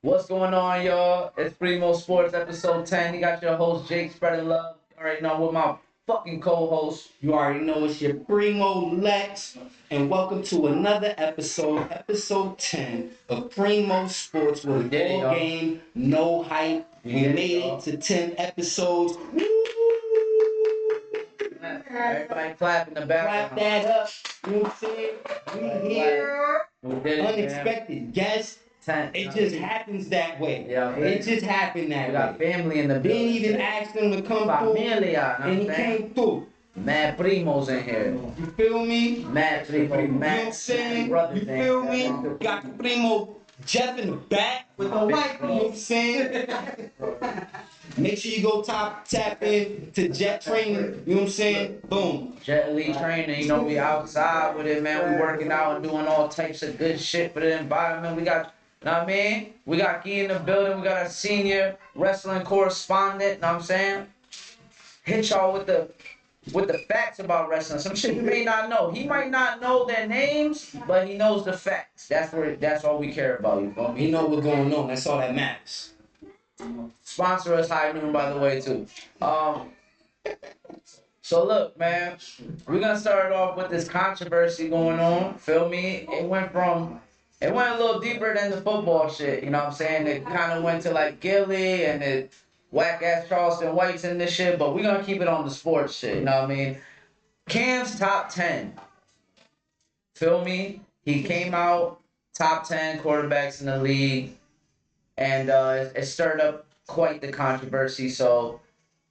What's going on, y'all? It's Primo Sports episode 10. You got your host, Jake, spreading love. You already know with my fucking co-host. You already know it's your Primo Lex, and welcome to another episode 10 of Primo Sports with did it, all y'all. game, no hype. We did it, made y'all. it to 10 episodes. Woo! Everybody clap in the Clap background. that up. You know what I'm saying? We here. We did it, man. Unexpected guest. 10. It just happens that way. Yeah, It just happened that We got way. family in the Didn't building. even ask them to come through, Familia, and he came through. Mad primos in here. You feel me? Mad primos. You know what I'm Mad saying? brothers You in feel here. me? Got the Primo Jeff in the back with the mic, you know what I'm saying? Make sure you go tap in to Jet Training, you know what I'm saying? Boom. Jet Li training, you know, we outside with it, man. We working out and doing all types of good shit for the environment. We got, know what I mean? We got Key in the building. We got a senior wrestling correspondent, know what I'm saying? Hit y'all with the facts about wrestling. Some shit you may not know. He might not know their names, but he knows the facts. That's all we care about, you feel me? You know what's going on, that's all that matters. Sponsor us High Noon, by the way, too. So look, man, we're gonna start off with this controversy going on. Feel me? It went a little deeper than the football shit. You know what I'm saying? It kind of went to like Gilly and the whack ass Charleston Whites and this shit. But we're gonna keep it on the sports shit. You know what I mean? CAMS'S top 10. Feel me? He came out top 10 quarterbacks in the league, and it stirred up quite the controversy. So.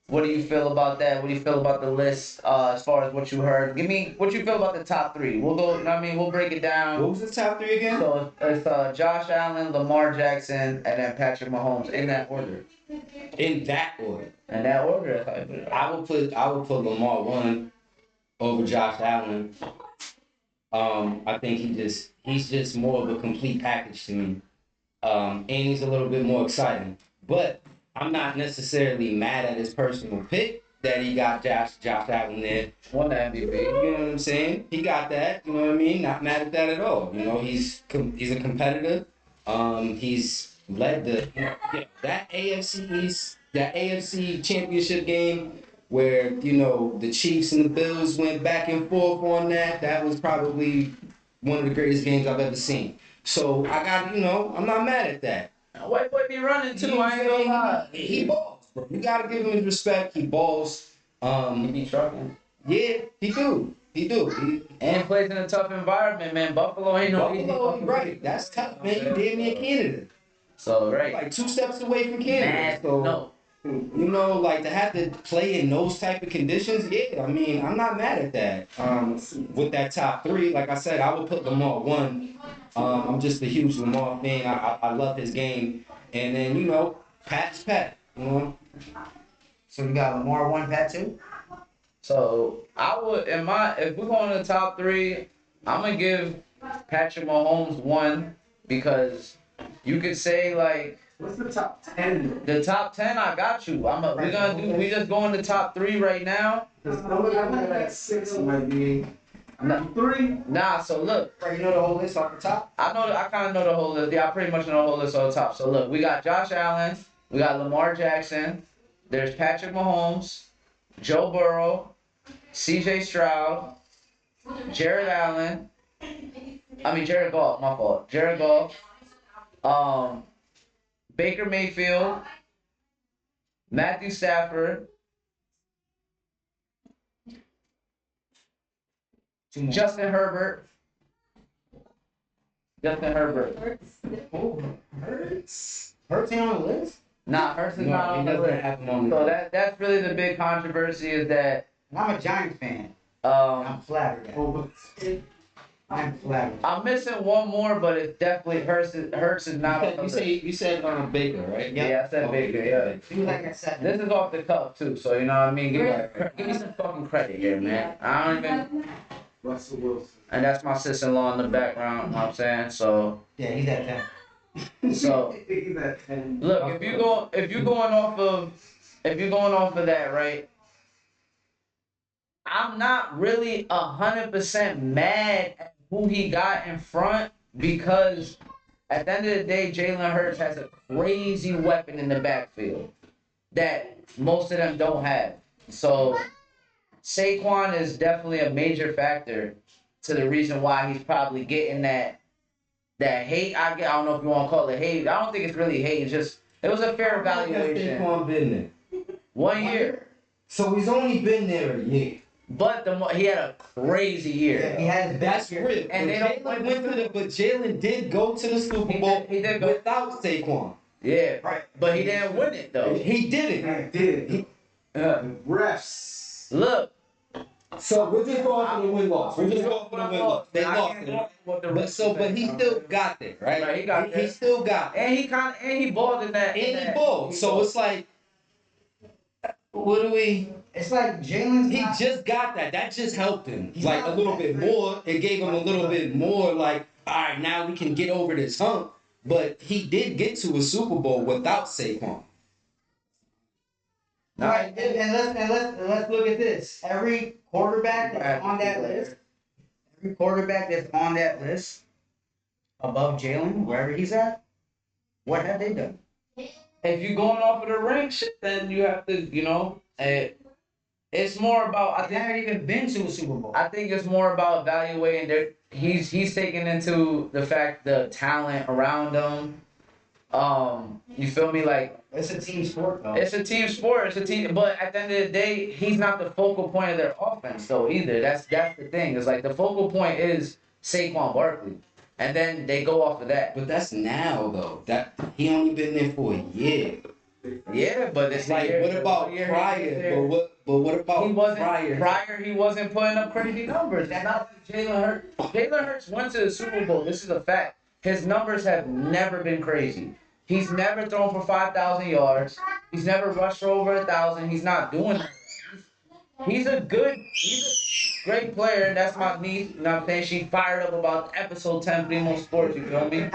What do you feel about that? What do you feel about the list as far as what you heard? Give me what you feel about the top three. We'll go, you know what I mean? We'll break it down. What was the top three again? So it's Josh Allen, Lamar Jackson, and then Patrick Mahomes in that order. In that order. In that order, that's how I put it. I would put Lamar 1 over Josh Allen. I think he's just more of a complete package to me. And he's a little bit more exciting. But I'm not necessarily mad at his personal pick that he got Josh Allen there. Won the MVP. You know what I'm saying? He got that. You know what I mean? Not mad at that at all. You know, he's a competitor. He's led that AFC East, that AFC Championship game where, you know, the Chiefs and the Bills went back and forth on that. That was probably one of the greatest games I've ever seen. So I got, you know, I'm not mad at that. White boy be running too. I ain't gonna lie. He balls, bro. You gotta give him his respect. He balls. He be trucking. Yeah, he do. And plays in a tough environment, man. Buffalo ain't no easy. Buffalo, right? That's tough, man. You damn near Canada. So right. Like 2 steps away from Canada. Man, So no. you know, like to have to play in those type of conditions. Yeah, I mean, I'm not mad at that. With that top 3, like I said, I would put Lamar 1. I'm just a huge Lamar fan. I love his game. And then, you know, Pat's Pat, you know. So you got Lamar 1, Pat 2? So I would, if we're going to the top 3, I'm gonna give Patrick Mahomes 1 because you could say like. What's the top 10? The top 10, I got you. We just going to top 3 right now. Because I'm looking at that 6 might be. Nah, 3? Nah, so look. Right, you know the whole list off the top? I kind of know the whole list. Yeah, I pretty much know the whole list on the top. So look, we got Josh Allen, we got Lamar Jackson, there's Patrick Mahomes, Joe Burrow, CJ Stroud, Jared Goff, my fault. Jared Goff, Baker Mayfield, Matthew Stafford, Justin Herbert. Oh, Hurts? Hurts ain't on the list? Nah, Hurts is No, not he on the doesn't list. have him on the So list. that's really the big controversy is that And I'm a Giants fan. I'm flattered. Oh, I'm flattered. I'm missing one more, but it's definitely Hurts is not on the list. You said Baker, right? Yeah, I said Baker. Yeah. He was like at 7. This is off the cuff too, so you know what I mean. Give me some fucking credit here, man. I don't even. Russell Wilson. And that's my sister-in-law in the background. You know what I'm saying? So Yeah, he's at 10. So He's at 10. look, if you're going off of that, right? I'm not really 100% mad at who he got in front because At the end of the day, Jalen Hurts has a crazy weapon in the backfield that most of them don't have. So Saquon is definitely a major factor to the reason why he's probably getting that hate. I don't know if you want to call it hate. I don't think it's really hate. It's just it was a fair How long has evaluation. Saquon been there? 1 year. So he's only been there a year. But he had a crazy year. Yeah, he had his That's best year. real. And they don't Jalen went to the, but Jalen did go to the Super He Bowl did go. without Saquon. Yeah, Right. but he didn't win it though. He didn't. He did. Uh, Refs. look, So we're just going for the win loss. We're just going for the win loss. They I lost can't it. go with the But rest so, of but it. he still got there, right? Right, he got He there. still got there. And he balled in that. And he balled. So it's like, what do we? It's like Jalen's He not- just got that. That just helped him. He's Like a not little that bit great. more. It gave him a little bit more. Like, all right, now we can get over this hump. But he did get to a Super Bowl without Saquon. Right, and let's look at this. Every quarterback that's on that list, above Jalen, wherever he's at, what have they done? If you're going off of the rank shit, then you have to, it's more about. They haven't even been to a Super Bowl. I think it's more about evaluating their. He's taking into the fact the talent around him. You feel me? Like It's a team sport, though. it's a team sport. It's a team, but at the end of the day, he's not the focal point of their offense, though. Either that's the thing. It's like the focal point is Saquon Barkley, and then they go off of that. But that's now though. That he only been there for a year. Yeah, but it's It's like, like what about prior? But what about He wasn't prior? prior. He wasn't putting up crazy numbers. That's not Jalen Hurts. Jalen Hurts went to the Super Bowl. This is a fact. His numbers have never been crazy. He's never thrown for 5,000 yards. He's never rushed for over 1,000. He's not doing that. He's a great player. That's my niece. You know what I'm saying? She fired up about episode 10 Primo Sports. You feel me?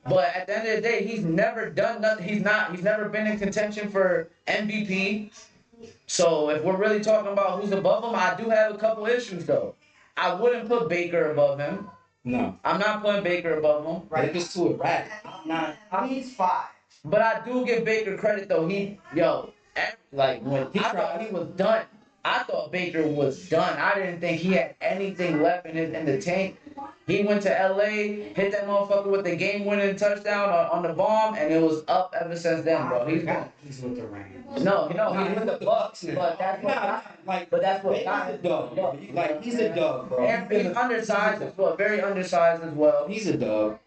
But at the end of the day, he's never done nothing. He's never been in contention for MVP. So if we're really talking about who's above him, I do have a couple issues though. I wouldn't put Baker above him. No. I'm not putting Baker above him. Right. It's too erratic. He's 5. But I do give Baker credit though. When I thought he was done. I thought Baker was done. I didn't think he had anything left in the tank. He went to LA, hit that motherfucker with the game-winning touchdown on the bomb, and it was up ever since then, bro. He's with the Rams. No, he's with the Bucks, but that's what Baker's got a dog. Like he's a dog, bro. And he's undersized as well, very undersized as well. He's a dog.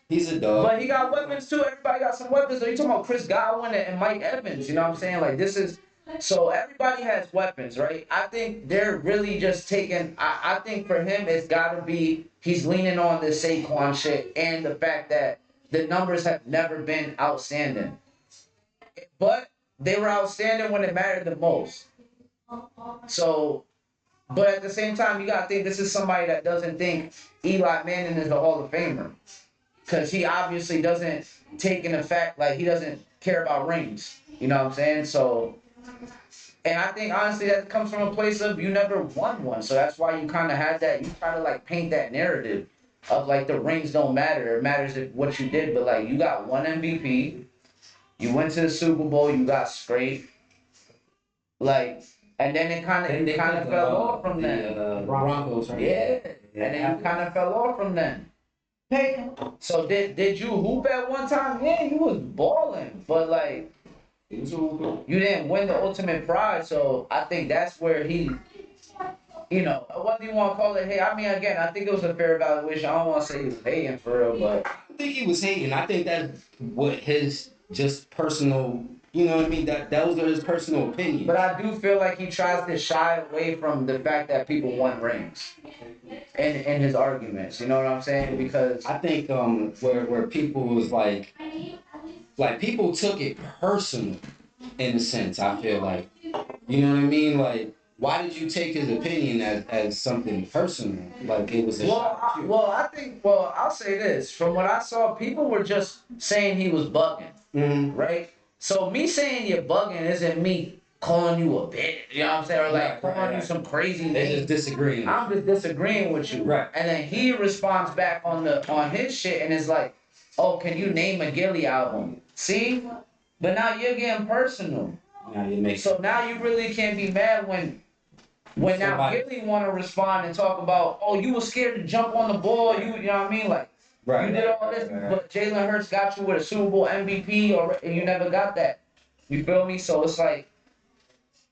He's a dog. But he got weapons too. Everybody got some weapons. So you talking about Chris Godwin and Mike Evans? You know what I'm saying? Like this is. So everybody has weapons, right? I think they're really just taking. I think for him, it's got to be he's leaning on the Saquon shit and the fact that the numbers have never been outstanding, but they were outstanding when it mattered the most. So, but at the same time, you gotta think this is somebody that doesn't think Eli Manning is a Hall of Famer, because he obviously doesn't take in the fact like he doesn't care about rings. You know what I'm saying? So. And I think honestly that comes from a place of you never won one, so that's why you kind of had that. You try to like paint that narrative of like the rings don't matter. It matters if what you did, but like you got one MVP, you went to the Super Bowl, you got scraped, like, and then it kind of fell off from then. Broncos, right? Yeah, and then you kind of fell off from then. Hey, so did you hoop at one time? Yeah, you was balling, but like. You didn't win the ultimate prize, so I think that's where he, whether you want to call it hate. I mean, again, I think it was a fair evaluation. I don't want to say he was hating for real, but I don't think he was hating. I think that's what his just personal, you know what I mean? Those are his personal opinions. But I do feel like he tries to shy away from the fact that people won rings in his arguments. You know what I'm saying? Because I think where people was like people took it personal in a sense. I feel like, you know what I mean? Like, why did you take his opinion as something personal? Like it was a shot at you. I'll say this. From what I saw, people were just saying he was bugging, right? So me saying you're bugging isn't me calling you a bitch, you know what I'm saying? Or like calling you some crazy They name. just disagreeing. I'm just disagreeing with you. Right. And then he responds back on his shit and is like, oh, can you name a Gilly album? See? But now you're getting personal. Now you make So now you really can't be mad when now somebody. Gilly want to respond and talk about, oh, you were scared to jump on the ball. You know what I mean? Like, Right. you did all this, but Jalen Hurts got you with a Super Bowl MVP, and you never got that. You feel me? So it's like,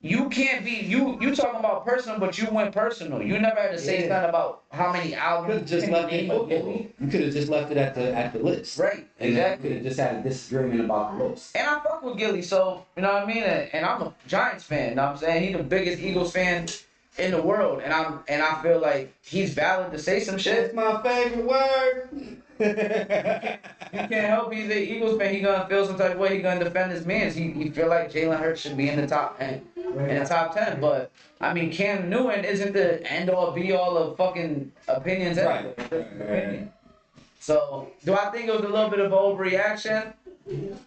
you can't be you talking about personal, but you went personal. You never had to say Yeah. something about how many You could albums. have just left it football. You could have just left it at the list. Right, And exactly. you could have just had a disagreement about the list. And I fuck with Gilly, so you know what I mean. And I'm a Giants fan. You know what I'm saying? He's the biggest Eagles fan in the world, and I feel like he's valid to say some shit. That's my favorite word. You can't help. He's an Eagles fan. He gonna feel some type of way. He gonna defend his mans. He feel like Jalen Hurts should be in the top 10. In the top 10, but I mean, Cam Newton isn't the end all be all of fucking opinions anyway. Right. So, do I think it was a little bit of overreaction?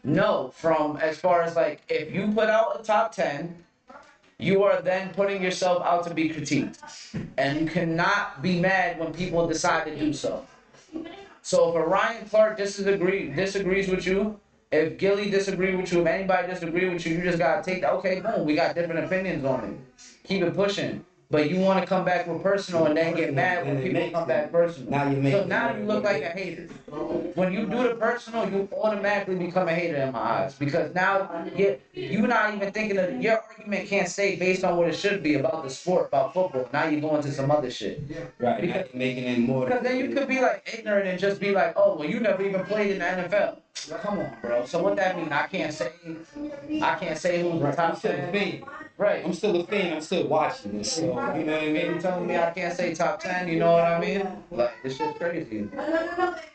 No, from as far as like, if you put out a top 10, you are then putting yourself out to be critiqued. And you cannot be mad when people decide to do so. So if Ryan Clark disagrees with you, if Gilly disagrees with you, if anybody disagrees with you, you just gotta take that. Okay, boom, we got different opinions on it. Keep it pushing. But you want to come back with personal and then get mad when people come back personal. So now you look like a hater. When you do the personal, you automatically become a hater in my eyes. Because now you're not even thinking of your argument can't stay based on what it should be about the sport, about football. Now you're going to some other shit. Right. Because making it more. Because then you could be like ignorant and just be like, oh, well, you never even played in the NFL. Come on, bro. So what that mean? I can't say who's the top 10. Right. I'm still a fan. I'm still watching this. So you know what I mean? You telling me I can't say top 10? You know what I mean? Like this shit's crazy.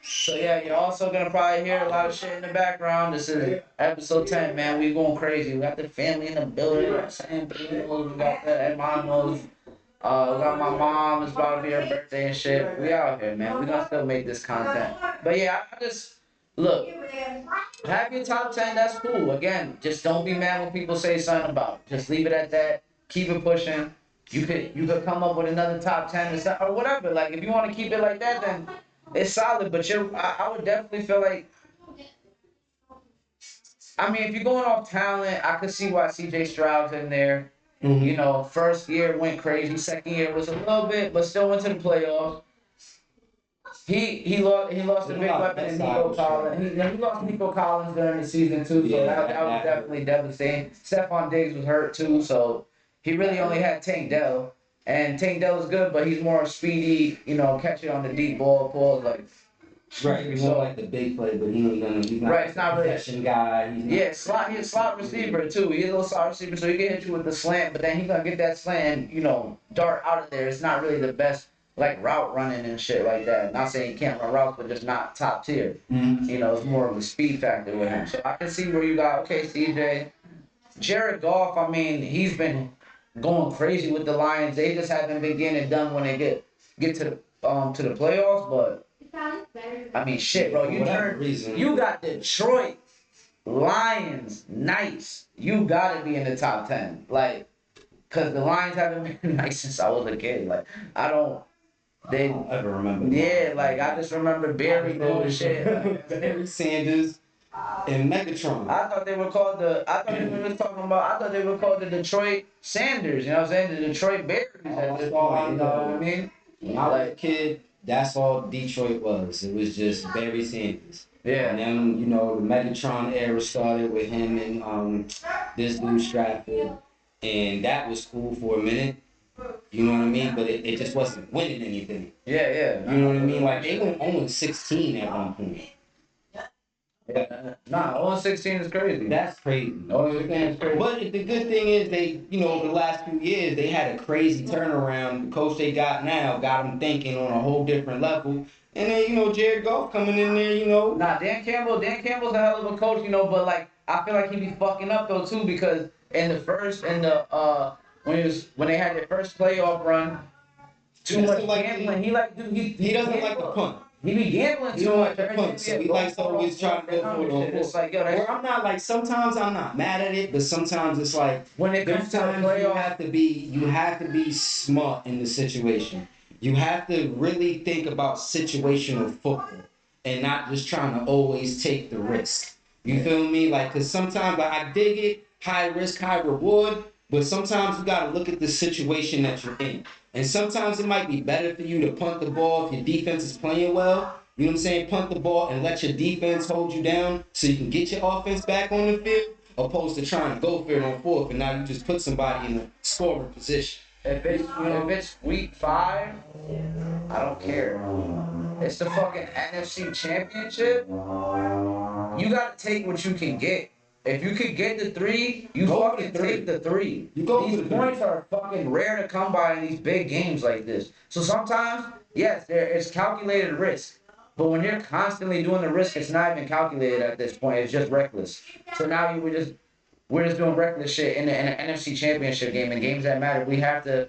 So yeah, you're also gonna probably hear a lot of shit in the background. This is episode 10, man. We going crazy. We got the family in the building. You know what I'm saying? We got the hermanos. We got my mom. It's about to be her birthday and shit. We out here, man. We gonna still make this content. But yeah, I just. Look, have your top 10, that's cool. Again, just don't be mad when people say something about it. Just leave it at that. Keep it pushing. You could come up with another top 10 or whatever. Like, if you want to keep it like that, then it's solid. But I would definitely feel like, I mean, if you're going off talent, I could see why CJ Stroud's in there. Mm-hmm. You know, first year went crazy. Second year was a little bit, but still went to the playoffs. He lost a big weapon in Nico Collins. He lost Nico Collins during the season too, so that was definitely devastating. Stephon Diggs was hurt too, so he really only had Tank Dell. And Tank Dell is good, but he's more speedy, you know, catch it on the deep ball, like. Right, he's more like the big play, but he's not right, it's not really a guy. He's a slot receiver too. He's a little slot receiver, so he can hit you with the slant, but then he's gonna get that slant and, you know, dart out of there. It's not really the best. Like route running and shit like that. Not saying he can't run routes, but just not top tier. Mm-hmm. You know, it's more of a speed factor with him. So I can see where you got, okay, CJ. Jared Goff, I mean, he's been going crazy with the Lions. They just haven't been getting it done when they get to the playoffs, but I mean, shit, bro. You got Detroit Lions, nice. You gotta be in the top 10. Like, cause the Lions haven't been nice since I was a kid. Like, I don't ever remember. Yeah, like I just remember Barry doing shit. Like, Barry Sanders and Megatron. I thought they were called the Detroit Sanders. You know what I'm saying? The Detroit Bears. That's all. You know what I mean? When I was a kid, that's all Detroit was. It was just Barry Sanders. Yeah. And then, you know, the Megatron era started with him and this dude Stratford, and that was cool for a minute. You know what I mean? But it just wasn't winning anything. Yeah. You know what I mean? Like, they went 0-16 at one point. Yeah. Nah, 0-16 is crazy. That's crazy. 0-16 is crazy. But the good thing is they, you know, over the last few years, they had a crazy turnaround. The coach they got now got them thinking on a whole different level. And then, you know, Jared Goff coming in there, you know. Nah, Dan Campbell's a hell of a coach, you know, but, like, I feel like he be fucking up, though, too, because when they had their first playoff run, too much gambling. He doesn't like the punt. He be gambling too much. So he likes to always try to go for the It's like, yo, where I'm not like, sometimes I'm not mad at it, but sometimes it's like, when it comes to the playoff, you have to be smart in the situation. You have to really think about situational football. and not just trying to always take the risk. You feel me? Like, cause sometimes, like, I dig it, high risk, high reward, but sometimes you gotta look at the situation that you're in. And sometimes it might be better for you to punt the ball if your defense is playing well. You know what I'm saying? Punt the ball and let your defense hold you down so you can get your offense back on the field, opposed to trying to go for it on fourth, and now you just put somebody in a scoring position. If it's week 5, I don't care. It's the fucking NFC Championship. You gotta take what you can get. If you could get the 3, you Go fucking for the 3. take the 3. You go These for the 3. points are fucking rare to come by in these big games like this. So sometimes, yes, there is calculated risk. But when you're constantly doing the risk, it's not even calculated at this point. It's just reckless. So now we're just doing reckless shit in the NFC Championship game and games that matter. We have to.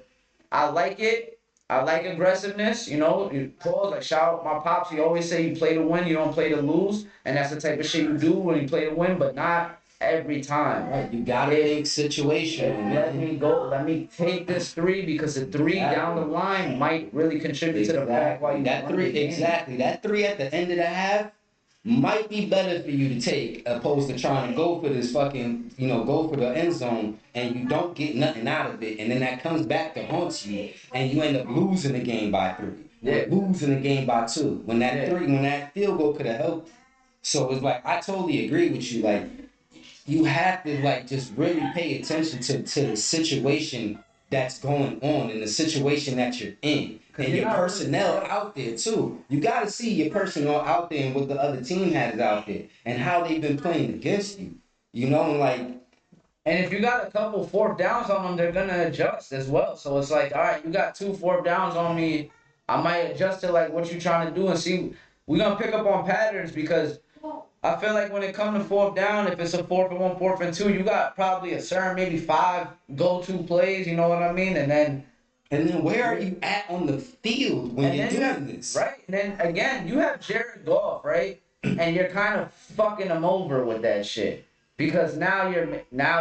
I like it. I like aggressiveness. You know, you pause. Like shout out my pops. He always say you play to win, you don't play to lose, and that's the type of shit you do when you play to win, but not every time. Right, you gotta make situation. Let me go. Let me take this 3 because the 3 down the line might really contribute to the back while you that run 3 the game. exactly. That 3 at the end of the half might be better for you to take opposed to trying to go for this fucking, go for the end zone and you don't get nothing out of it, and then that comes back to haunt you and you end up losing the game by 3. Yeah. Losing the game by 2. When that field goal could have helped. So it's like I totally agree with you. Like you have to like just really pay attention to the situation that's going on and the situation that you're in. And your personnel out there too. You got to see your personnel out there and what the other team has out there and how they've been playing against you. You know, and like. And if you got a couple 4th downs on them, they're gonna adjust as well. So it's like, all right, you got 2 4th downs on me. I might adjust to like what you trying to do and see. We're gonna pick up on patterns because I feel like when it comes to 4th down, if it's a 4th and 1, 4th and 2, you got probably a certain maybe 5 go-to plays. You know what I mean? And then Where are you at on the field when you're doing this? Right. And then again, you have Jared Goff, right? And you're kind of fucking him over with that shit. Because now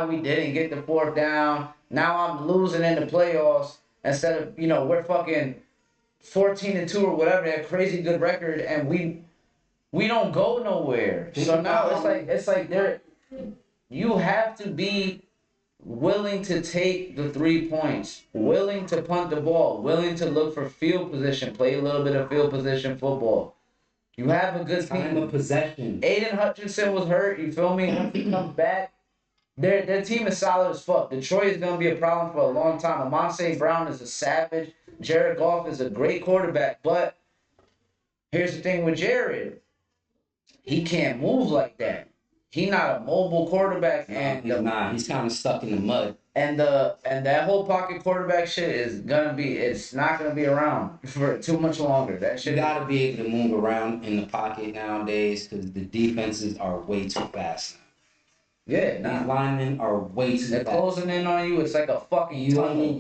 we didn't get the 4th down. Now I'm losing in the playoffs instead of, we're fucking 14-2 or whatever, that crazy good record, and we don't go nowhere. So now it's like you have to be willing to take the 3 points, willing to punt the ball, willing to look for field position, play a little bit of field position football. You have a good team. Time of possession. Aiden Hutchinson was hurt, you feel me? Once he comes back, their team is solid as fuck. Detroit is going to be a problem for a long time. Amon St. Brown is a savage. Jared Goff is a great quarterback. But here's the thing with Jared. He can't move like that. He's not a mobile quarterback. And he's not. He's kind of stuck in the mud. And that whole pocket quarterback shit it's not gonna be around for too much longer. That shit. You gotta be able to move around in the pocket nowadays because the defenses are way too fast now. Yeah, these linemen are way too They're fast. closing in on you. It's like a fucking tunnel.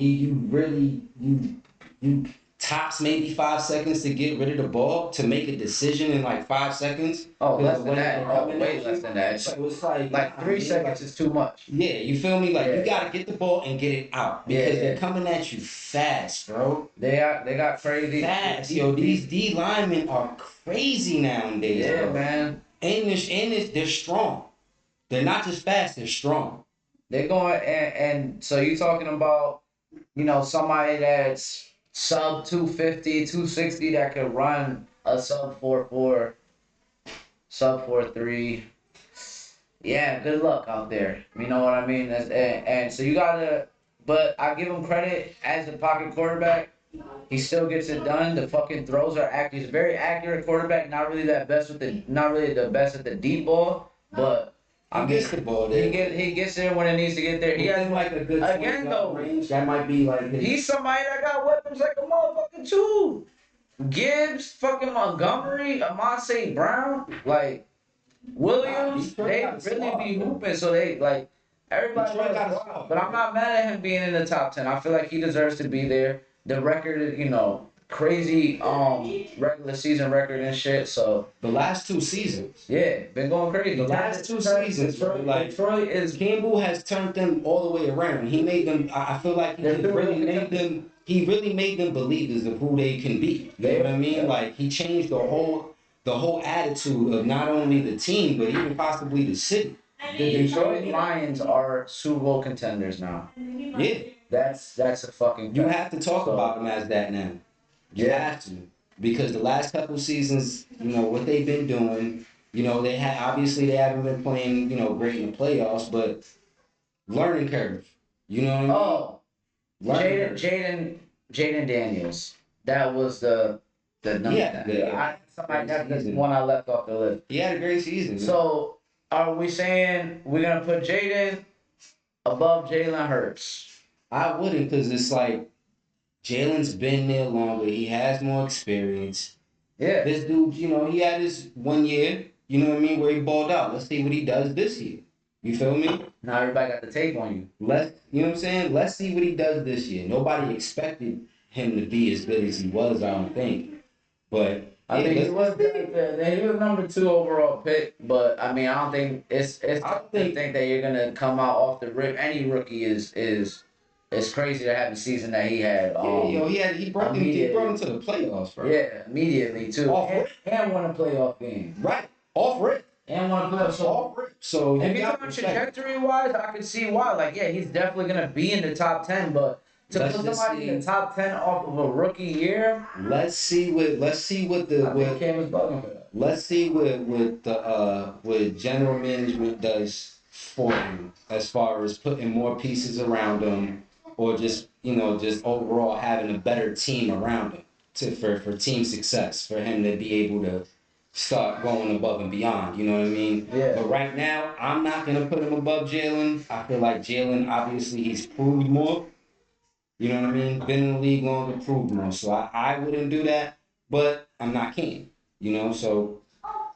You tops maybe 5 seconds to get rid of the ball to make a decision in like 5 seconds. Oh, less than that. Oh, way less than that. So it's like 3 seconds is too much. Yeah, you feel me? Like you gotta get the ball and get it out because they're coming at you fast, bro. They got crazy fast. Yo, these D linemen are crazy nowadays. Yeah, bro. man. And they're strong. They're not just fast. They're strong. They're going and so you talking about somebody that's sub 250, 260 that could run a sub 4.4, sub 4.3. Yeah, good luck out there. You know what I mean? And so you gotta, but I give him credit as a pocket quarterback. He still gets it done. The fucking throws are accurate. He's a very accurate quarterback. Not really the best at the deep ball, but He gets the ball there. He gets there when it needs to get there. He has like a good again though. range. That might be like his. He's somebody that got weapons like a motherfucker too. Gibbs, fucking Montgomery, Amon St. Brown, like Williams, they really be hooping. So they like everybody got a squad. But I'm not mad at him being in the top 10. I feel like he deserves to be there. The record is, crazy regular season record and shit. So the last 2 seasons. Yeah, been going crazy. The last 2 seasons, Detroit is Campbell has turned them all the way around. He made them. I feel like he really made them. He really made them believers of who they can be. You know what I mean? Like he changed the whole the whole attitude of not only the team but even possibly the city. The Detroit Lions are Super Bowl contenders now. Yeah, That's a fucking. you fact. have to talk So, about them as that now. You Yeah. have to, because the last couple seasons, what they've been doing. They obviously they haven't been playing great in the playoffs, but learning curve. You know what I mean? Oh, Learning Jaden curve. Jaden Jaden Daniels. That was the number. Yeah, That's the one I left off the list. He had a great season. Man. So are we saying we're gonna put Jaden above Jalen Hurts? I wouldn't, because it's like Jalen's been there longer. He has more experience. Yeah. This dude, he had his 1 year, where he balled out. Let's see what he does this year. You feel me? Now everybody got the tape on you. You know what I'm saying? Let's see what he does this year. Nobody expected him to be as good as he was, I don't think. But I think he was number 2 overall pick, but I mean I don't think it's I think that you're gonna come out off the rip. Any rookie is crazy to have the season that he had. He brought him to the playoffs, bro. Yeah, immediately too. And won a playoff game. Right. Off rip. And won a playoff. Off rip. So if you're talking trajectory wise, I can see why. Like, yeah, he's definitely gonna be in the top 10, but to put somebody in the top 10 off of a rookie year, let's see what general management does for him as far as putting more pieces around him, or just overall having a better team around him for team success, for him to be able to start going above and beyond. You know what I mean? Yeah. But right now, I'm not gonna put him above Jalen. I feel like Jalen, obviously, he's proved more. You know what I mean? Been in the league longer, proved more. So I wouldn't do that, but I'm not King. So.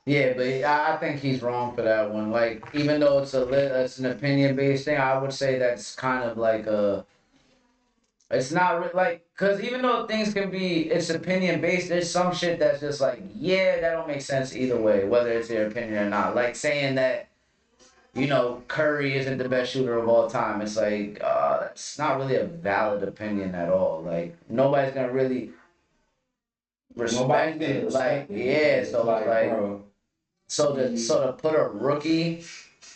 Yeah, but I think he's wrong for that one. Like, even though it's an opinion based thing, I would say that's kind of like it's not like, because even though things can be, it's opinion based, there's some shit that's just like, yeah, that don't make sense either way, whether it's your opinion or not. Like saying that, Curry isn't the best shooter of all time. It's like, it's not really a valid opinion at all. Like, nobody's gonna really respect it. Like, yeah, so like, so to put a rookie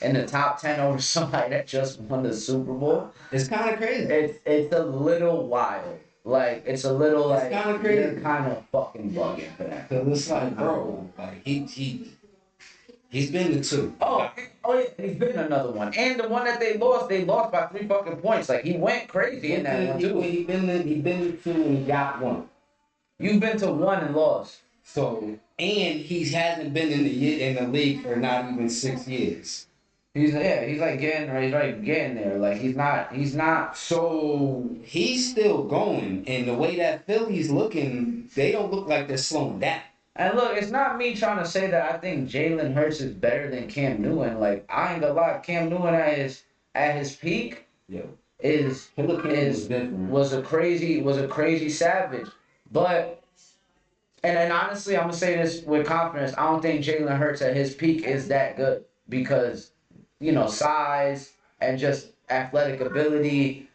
in the top 10 over somebody that just won the Super Bowl, it's kind of crazy. It's a little wild. Like, it's a little like, kind of crazy. You're kind of fucking bugging for that. Cause it's like, bro, like he's been the 2. Oh yeah, he's been another one. And the one that they lost by 3 fucking points. Like, he went crazy in that one too. He been the 2 and he got 1. You've been to 1 and lost. So, and he hasn't been in the league for not even 6 years. He's like getting there. Like, he's not. So he's still going, and the way that Philly's looking, they don't look like they're slowing down. And look, it's not me trying to say that I think Jalen Hurts is better than Cam Newton. Like, I ain't gonna lie, Cam Newton at his peak was a crazy savage. But and honestly, I'm gonna say this with confidence, I don't think Jalen Hurts at his peak is that good, because size and just athletic ability.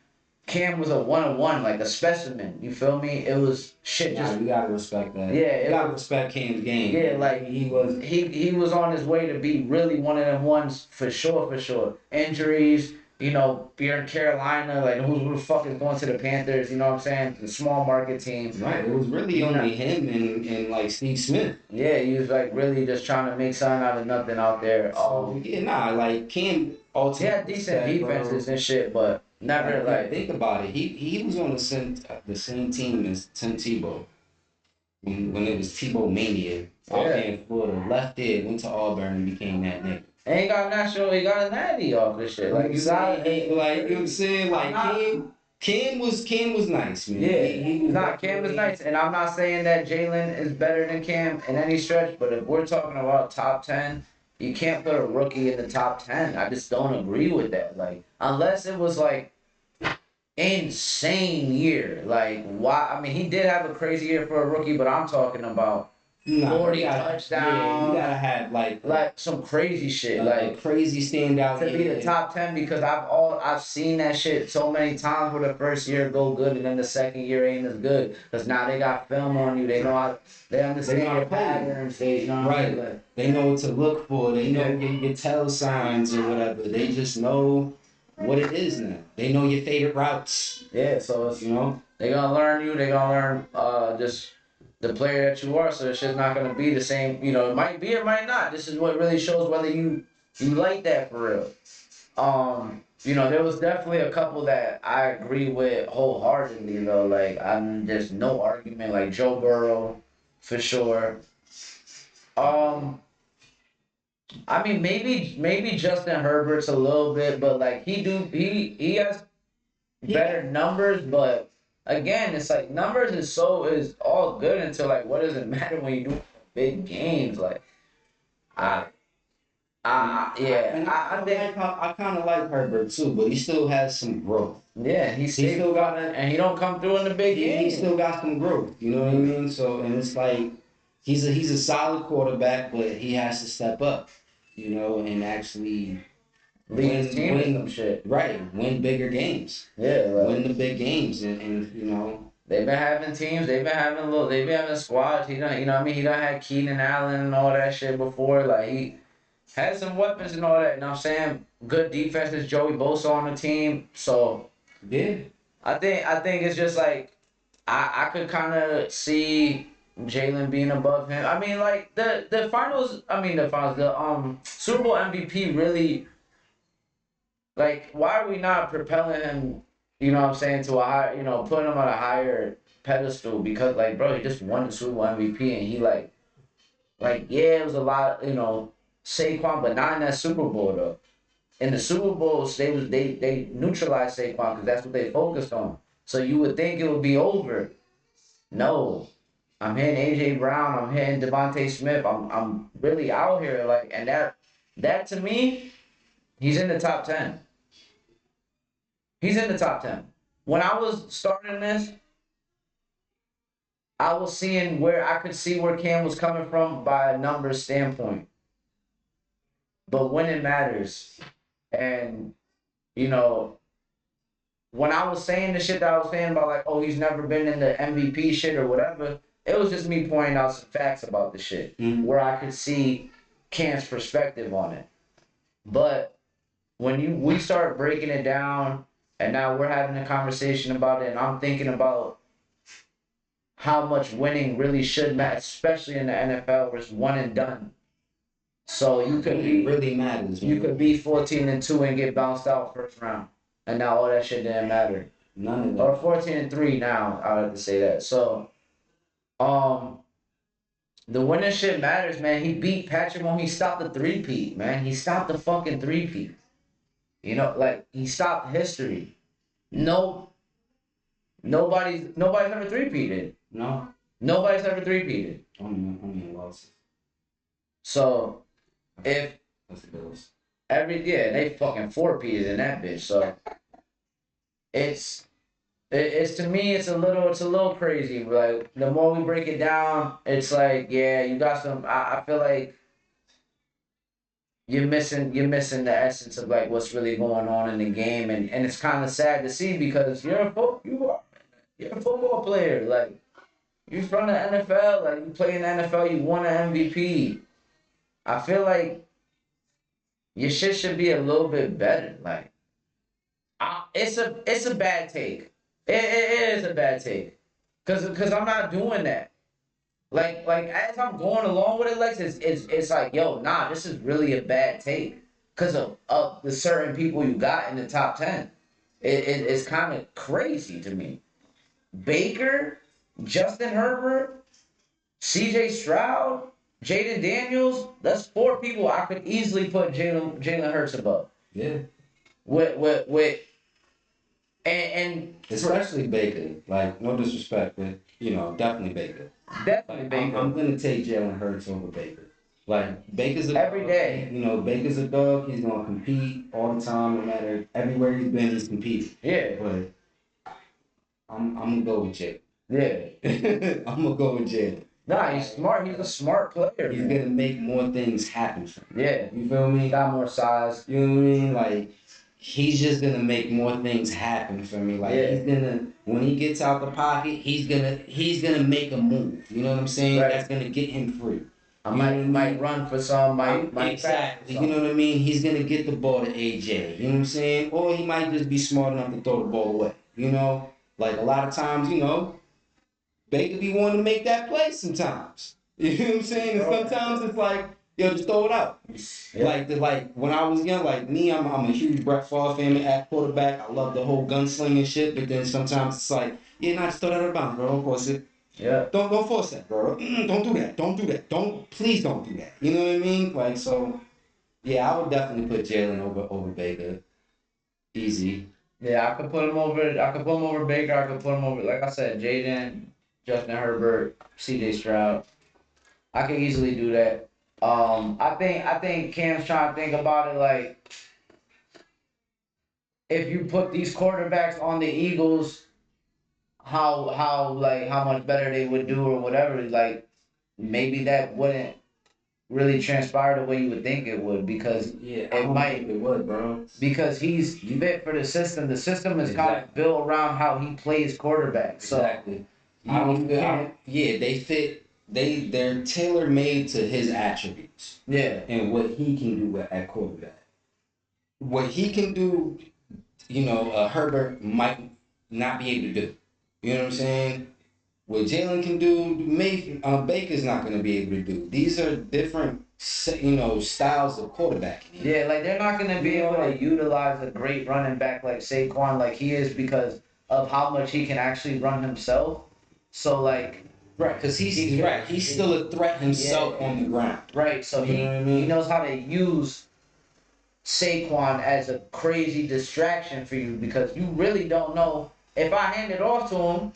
Cam was a 1-on-1, like a specimen. You feel me? It was shit. You gotta respect that. Yeah, you gotta respect Cam's game. Yeah, like he was on his way to be really one of them ones for sure. Injuries, you're in Carolina, like who the fuck is going to the Panthers? You know what I'm saying? The small market team. Right. It was really only him and like Steve Smith. Yeah, he was like really just trying to make something out of nothing out there. Like Cam. He had decent defenses and shit, but never like. Think about it. He was on the same team as Tim Tebow when it was Tebow mania. Out there in Florida, left there, went to Auburn and became that nigga. And he got a natty off this shit. Like, you know what I'm saying? Like, Cam was nice, man. Yeah, Cam was nice, and I'm not saying that Jalen is better than Cam in any stretch, but if we're talking about top 10, you can't put a rookie in the top 10. I just don't agree with that. Like, unless it was like insane year. Like, why? I mean, he did have a crazy year for a rookie, but I'm talking about Nah, 40 you gotta, touchdowns. Yeah, you gotta have like some crazy shit, a like crazy standout to be the top 10 because I've seen that shit so many times where the first year go good and then the second year ain't as good because now they got film on you. They know how they understand They know how your to play you. patterns. They you know what I mean? Right. Like, They know what to look for. They know Yeah. your tell signs or whatever. They just know what it is now. They know your favorite routes. yeah, so it's, You know? they gonna learn you. They gonna learn just the player that you are. So it's just not gonna be the same. You know, it might be, it might not. This is what really shows whether you like that for real. You know, there was definitely a couple that I agree with wholeheartedly though. Like there's no argument. Like Joe Burrow, for sure. Um, I mean maybe Justin Herbert's a little bit, but like he has better numbers, but again, it's like numbers is all good until like what does it matter when you do big games? Like I yeah, And I think I kind of like Herbert too, but he still has some growth. yeah, He still got it, and he don't come through in the big he games. still got some growth. You know what I mean? So, and it's like he's a solid quarterback, but he has to step up. You know, and actually Lead his team to win some shit. right, win bigger games, Yeah, like, win the big games, and you know. they've been having teams, they've been having squads. He done, you know what I mean? He done had Keenan Allen and all that shit before. Like he had some weapons and all that. You know what I'm saying? Good defenses, Joey Bosa on the team. So Yeah. I think it's just like I could kind of see Jalen being above him. I mean, like the finals. I mean the finals. The Super Bowl MVP really. Like, why are we not propelling him? You know what I'm saying, to a high. You know, putting him on a higher pedestal because like, bro, he just won the Super Bowl MVP and he like yeah, it was a lot. You know, Saquon, but not in that Super Bowl though. In the Super Bowls, they neutralized Saquon because that's what they focused on. So you would think it would be over. No, I'm hitting AJ Brown. I'm hitting Devontae Smith. I'm really out here like, and that to me, he's in the top 10. He's in the top 10. When I was starting this, I was seeing where I could see where Cam was coming from by a numbers standpoint. But when it matters, and you know, when I was saying the shit that I was saying about like, oh, he's never been in the MVP shit or whatever, it was just me pointing out some facts about the shit where I could see Cam's perspective on it. But when we start breaking it down, and now we're having a conversation about it, and I'm thinking about how much winning really should matter, especially in the NFL where it's one and done. So you could be really matters. You could be 14-2 and get bounced out first round, and now all that shit didn't matter. None of that. Or 14-3 now. I would have to say that. So, the winning shit matters, man. He beat Patrick when he stopped the three-peat, man. He stopped the fucking three-peat. You know, like he stopped history. No, nobody's ever three-peated. No. Nobody's ever three-peated. Only lost. So if That's the Bills. they fucking four-peated in that bitch. So it's to me it's a little crazy. Like the more we break it down, it's like yeah, you got some. I feel like you're missing the essence of like what's really going on in the game, and it's kind of sad to see because you're a football player. Like you from the NFL, like you play in the NFL, you won an MVP. I feel like your shit should be a little bit better. Like it's a bad take. It is a bad take. Cause I'm not doing that. Like as I'm going along with it, Lex, it's like, yo, nah, this is really a bad take. Cause of the certain people you got in the top 10. It's kind of crazy to me. Baker, Justin Herbert, CJ Stroud, Jaden Daniels, that's four people I could easily put Jalen Hurts above. Yeah. With and especially Baker. Like no disrespect, but you know definitely Baker. Definitely Baker. I'm gonna take Jalen Hurts over Baker. Like Baker's a every dog. day. You know Baker's a dog. He's gonna compete all the time, no matter everywhere he's been. He's competing. Yeah. But I'm gonna go with Jalen. Yeah. I'm gonna go with Jalen. Nah, he's smart. He's a smart player. He's Man. gonna make more things happen for him. Yeah. You feel me? He got more size. You know what I mean? Like, he's just gonna make more things happen for me. Like, he's gonna, when he gets out the pocket, he's gonna make a move. You know what I'm saying? Right. That's gonna get him free. I might run for some, might exactly. You know what I mean? He's gonna get the ball to AJ. You know what I'm saying? Or he might just be smart enough to throw the ball away. You know, like a lot of times, you know, Baker be wanting to make that play sometimes. You know what I'm saying? And sometimes it's like, yo, just throw it out. Yeah. Like when I was young, like me, I'm a huge Brett Favre fan at quarterback. I love the whole gunslinging shit, but then sometimes it's like, yeah, nah, just throw that out of bounds, bro. Don't force it. Yeah. Don't force that, bro. Don't do that. Don't do that. Please don't do that. You know what I mean? Like, so, yeah, I would definitely put Jalen over Baker. Easy. Yeah, I could put him over. I could put him over Baker. I could put him over, like I said, Jaden, Justin Herbert, C.J. Stroud. I could easily do that. I think Cam's trying to think about it like, if you put these quarterbacks on the Eagles, how much better they would do or whatever. Like, maybe that wouldn't really transpire the way you would think it would, because it might. It would, bro. Because he's fit for the system. The system is kind of built around how he plays quarterback. So exactly. They fit. They're tailor made to his attributes. Yeah. And what he can do at quarterback. What he can do, you know, Herbert might not be able to do. You know what I'm saying? What Jalen can do, Baker's not going to be able to do. These are different, you know, styles of quarterbacking. Yeah, like they're not going to be able to utilize a great running back like Saquon like he is, because of how much he can actually run himself. So like, right, because he's still a threat himself on the ground. Right, so he knows how to use Saquon as a crazy distraction for you, because you really don't know if I hand it off to him.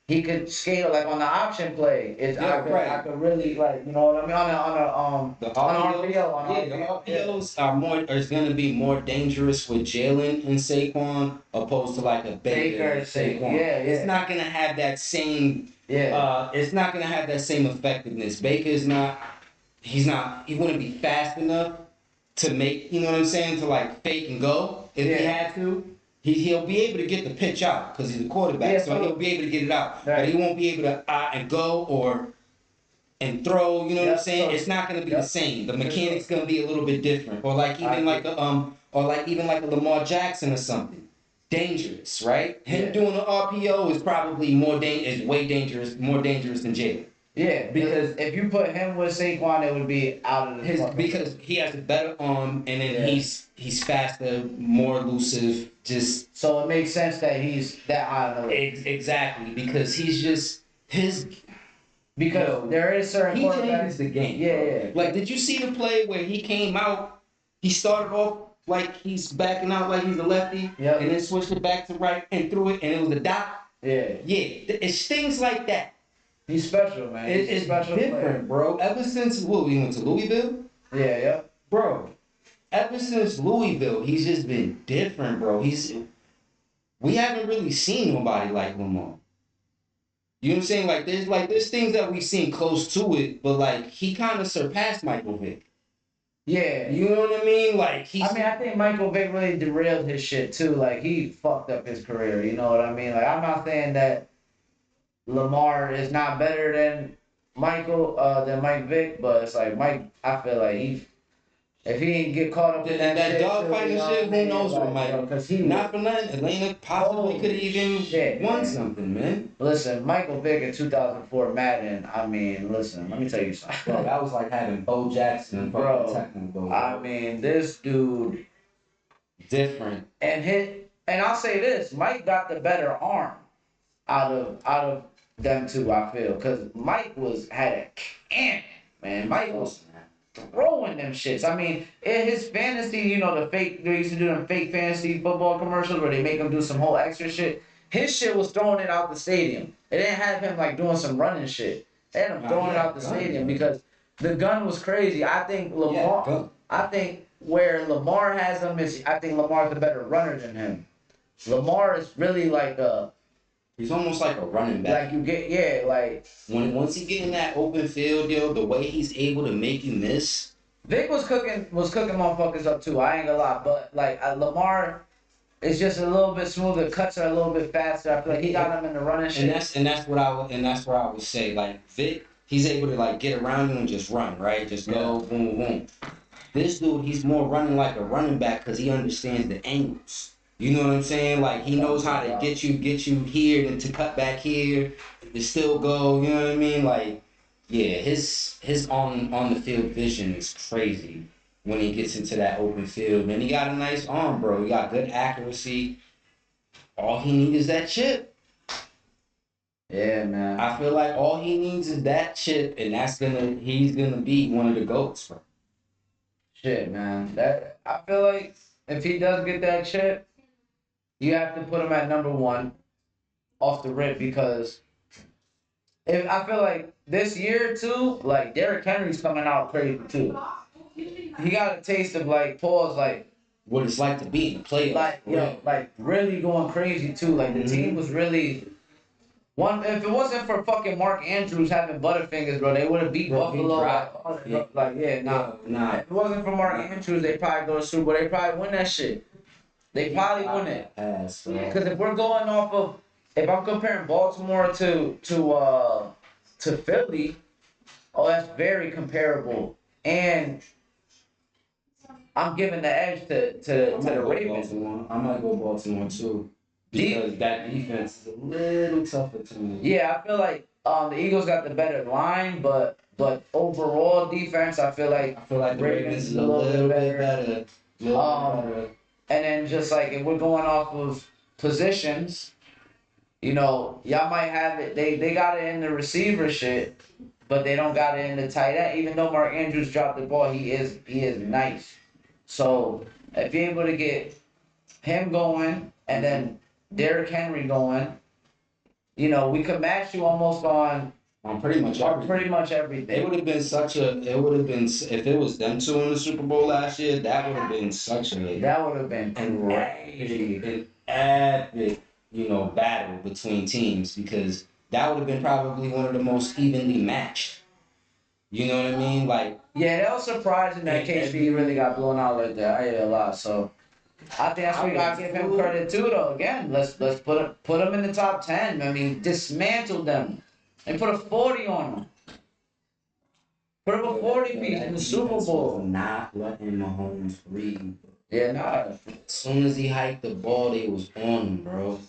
He could scale like on the option play. I could really, like, you know what I mean, on the RPOs are going to be more dangerous with Jalen and Saquon opposed to like a Baker and Saquon. It's not going to have that same. It's not going to have that same effectiveness. Baker's not. He wouldn't be fast enough to make. You know what I'm saying? To like fake and go if he had to. He'll be able to get the pitch out because he's a quarterback, so he'll be able to get it out. Right. But he won't be able to and go and throw. You know what I'm saying? It's not going to be the same. The mechanics going to be a little bit different. Or like even like a Lamar Jackson or something. Dangerous, right? Him doing an RPO is probably more dangerous than Jalen. Yeah, because if you put him with Saquon, it would be out of the because he has a better arm, and then he's faster, more elusive. Just so it makes sense that he's that high on the list. Exactly, because he's just his. Because there is certain. He changes the game. Yeah. Like, did you see the play where he came out? He started off like he's backing out like he's a lefty, and then switched it back to right and threw it, and it was a dot. Yeah. It's things like that. He's special, man. It's special different, player. Bro. Ever since we went to Louisville? Yeah. Bro, ever since Louisville, he's just been different, bro. We haven't really seen nobody like Lamar. You know what I'm saying? Like there's things that we've seen close to it, but like he kind of surpassed Michael Vick. Yeah. You know what I mean? Like I think Michael Vick really derailed his shit too. Like he fucked up his career. You know what I mean? Like I'm not saying that Lamar is not better than Mike Vick, but it's like Mike. I feel like if he didn't get caught up in that dog fighting shit, who knows what Mike? Because not for nothing, Atlanta possibly could have even won something, man. Listen, Michael Vick in 2004 Madden. I mean, listen, let me tell you something. Bro, that was like having Bo Jackson, bro. I mean, this dude different. And I'll say this: Mike got the better arm out of them two, I feel, because Mike had a cannon, man. Mike was throwing them shits. I mean, in his fantasy, you know, they used to do them fake fantasy football commercials where they make him do some whole extra shit. His shit was throwing it out the stadium. They didn't have him like doing some running shit. They had him throwing it out the stadium because the gun was crazy. I think Lamar. I think where Lamar has him is I think Lamar's a better runner than him. Lamar is really like a He's almost like a running back. Like you get, like once he get in that open field, yo, the way he's able to make you miss. Vic was cooking motherfuckers up too. I ain't gonna lie, but like Lamar is just a little bit smoother. Cuts are a little bit faster. I feel like he got him in the running shit. And that's what I would say. Like Vic, he's able to like get around you and just run, right? Just go boom boom. This dude, he's more running like a running back because he understands the angles. You know what I'm saying? Like he knows how to get you here to cut back here, to still go. You know what I mean? Like, yeah, his on the field vision is crazy when he gets into that open field. And he got a nice arm, bro. He got good accuracy. All he needs is that chip. Yeah, man. I feel like all he needs is that chip, and he's gonna be one of the GOATs, bro. Shit, man. That I feel like if he does get that chip, you have to put him at number 1 off the rip because if I feel like this year too, like Derrick Henry's coming out crazy too. He got a taste of like pause, like what it's like to be in the playoffs. Like like really going crazy too. Like the team was really one. If it wasn't for fucking Mark Andrews having butterfingers, bro, they would have beat Buffalo. Nah. If it wasn't for Mark Andrews, they probably go to Super Bowl. They probably win that shit. They probably win it. Because if we're going off of, if I'm comparing Baltimore to Philly, oh, that's very comparable. And I'm giving the edge to the Ravens. I might go Baltimore too. Because that defense is a little tougher to me. Yeah, I feel like the Eagles got the better line, but overall defense, I feel like the Ravens is a little bit better. And then just like if we're going off of positions, you know, y'all might have it. They got it in the receiver shit, but they don't got it in the tight end. Even though Mark Andrews dropped the ball, he is nice. So if you're able to get him going and then Derrick Henry going, you know, we could match you almost on pretty much everything. It would have been if it was them two in the Super Bowl last year, that would have been an epic, you know, battle between teams because that would have been probably one of the most evenly matched. You know what I mean? Like, yeah, that was surprising that KC really got blown out like that. I hear a lot, so I think that's what we gotta give him credit too. Though again, let's put him in the top 10. I mean, dismantled them and put a 40 on them. Put up a 40 piece in the Super Bowl. Not letting Mahomes breathe. Yeah, nah. As soon as he hiked the ball, they was on him, bro.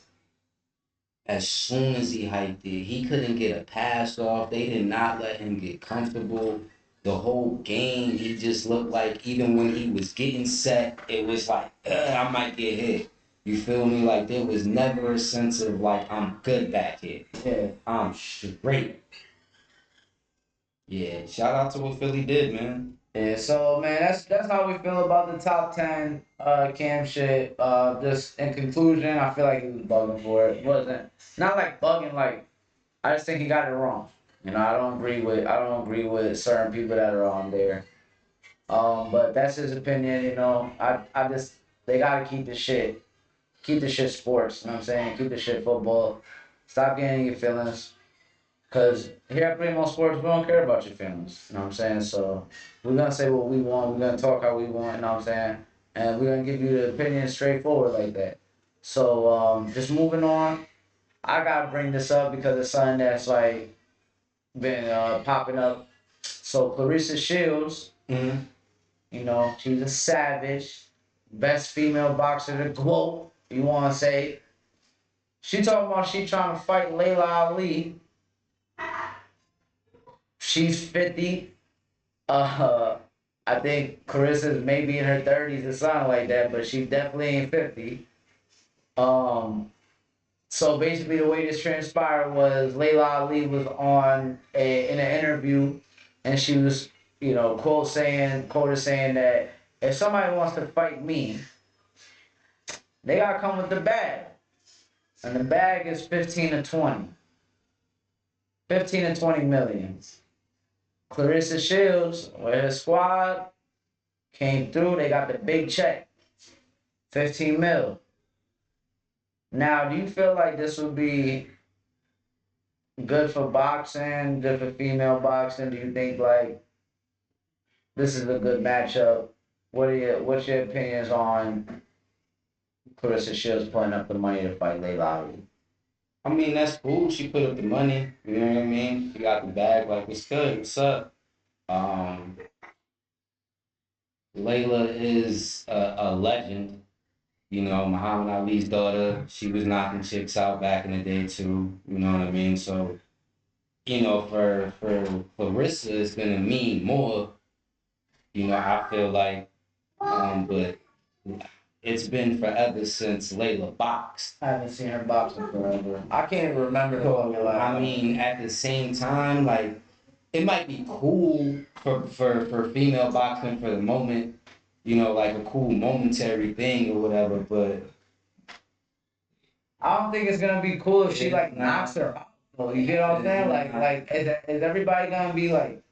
As soon as he hiked it, he couldn't get a pass off. They did not let him get comfortable. The whole game, he just looked like even when he was getting set, it was like, I might get hit. You feel me? Like there was never a sense of like, I'm good back here. Yeah. I'm straight. Yeah, shout out to what Philly did, man. Yeah, so man, that's how we feel about the top 10 Cam shit. Just in conclusion, I feel like he was bugging for it. Wasn't not like bugging, like I just think he got it wrong. You know, I don't agree with certain people that are on there. But that's his opinion, you know. I just they gotta keep the shit sports, you know what I'm saying? Keep the shit football. Stop getting your feelings. Cause here at Primo Sports, we don't care about your feelings. You know what I'm saying? So we're gonna say what we want. We're gonna talk how we want. You know what I'm saying? And we're gonna give you the opinion straightforward like that. So just moving on. I gotta bring this up because it's something that's like been popping up. So Clarissa Shields, you know, she's a savage, best female boxer to globe. You wanna say? She talking about she trying to fight Layla Ali. She's 50. I think Carissa's maybe in her 30s or something like that, but she definitely ain't 50. So basically, the way this transpired was Layla Ali was in an interview, and she was, you know, quoted saying that if somebody wants to fight me, they gotta come with the bag, and the bag is 15 to 20. 15 to 20 million. Clarissa Shields with her squad came through. They got the big check, 15 mil. Now, do you feel like this would be good for boxing, good for female boxing? Do you think like this is a good matchup? What's your opinions on Clarissa Shields putting up the money to fight Layla Ali? I mean, that's cool. She put up the money. You know what I mean? She got the bag. Like, it's good. What's up? Um, Layla is a legend. You know, Muhammad Ali's daughter. She was knocking chicks out back in the day too. You know what I mean? So, you know, for Clarissa, it's gonna mean more. You know, I feel like, but it's been forever since Layla boxed. I haven't seen her boxing forever. I can't even remember the So, fucking last I mean, at the same time, like, it might be cool for female boxing for the moment, you know, like a cool momentary thing or whatever, but I don't think it's gonna be cool if she like knocks her out. Though. You get what I'm saying? Like is everybody gonna be like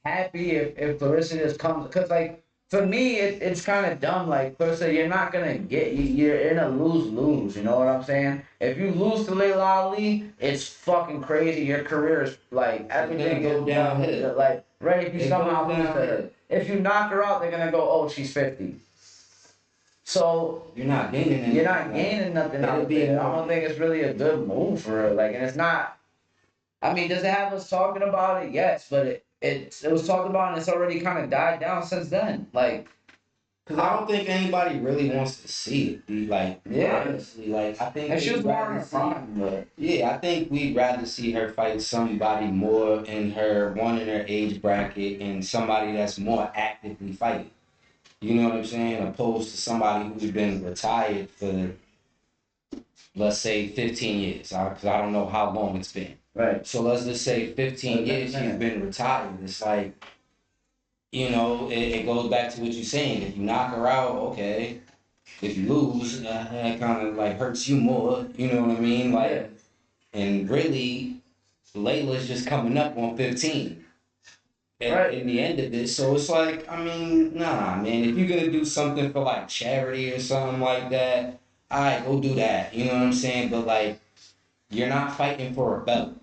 happy if Clarissa just comes? Cause like for me, it's kind of dumb. Like Clarissa, you're not gonna get you're in a lose lose. You know what I'm saying? If you lose to Layla Ali, it's fucking crazy. Your career is like everything go is downhill. like right if you It somehow goes lose to her. downhill. If you knock her out, they're gonna go, oh, she's 50. So you're not gaining anything. you're not gaining nothing It'll out be there. I more- don't think it's really a good move for her. Like, and it's not. I mean, does it have us talking about it? Yes, but it was talked about and it's already kind of died down since then. Like, Cause I don't think anybody really wants to see it. Like, Yeah. honestly, like I think and she was we'd more in rather her see- prime, but Yeah, I think we'd rather see her fight somebody more in her age bracket and somebody that's more actively fighting. You know what I'm saying? Opposed to somebody who's been retired for, let's say, 15 years. Because I don't know how long it's been. right. So let's just say 15 years she's been retired. It's like, you know, it goes back to what you're saying. If you knock her out, okay. If you lose, that kind of like hurts you more. You know what I mean? Like, Yeah. and really, Layla's just coming up on 15 Right. in the end of it. So it's like, I mean, nah, man. If you're gonna do something for like charity or something like that, alright, go do that. You know what I'm saying? But like, you're not fighting for a belt.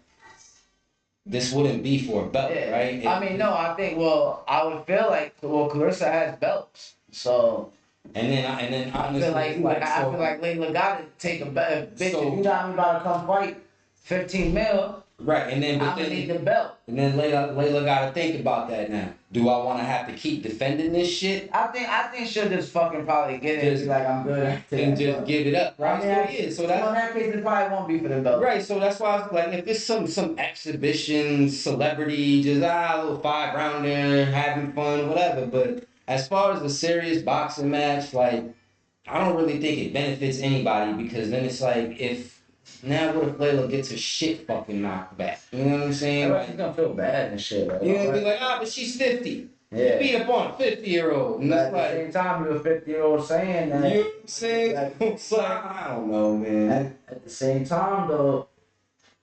This wouldn't be for a belt, Yeah. right? I mean, no, I think, well, I would feel like, well, Clarissa has belts. So, And then I honestly, feel like, I feel like Layla got to take a bet. Bitch, So- if you got me about to come fight 15 mil, right, and then I'm going to need the belt. and then Layla got to think about that now. Do I want to have to keep defending this shit I think she'll just fucking probably get it and be like, I'm good at and just that. give it up, right? I mean, So yeah, so So in that's that case, it probably won't be for the belt. right. So that's why I was like, if it's some exhibition celebrity, just a little 5 rounder, having fun, whatever. But as far as a serious boxing match, like I don't really think it benefits anybody because then it's like if now what if Layla gets her shit fucking knocked back? You know what I'm saying? Everybody's gonna feel bad and shit. Like, You know, be like, but she's 50. Yeah. You beat up on a 50-year-old. And But it's at the like, same time, you're a 50-year-old saying you know that. what I'm saying? Like, It's like, I don't know, man. At the same time, though,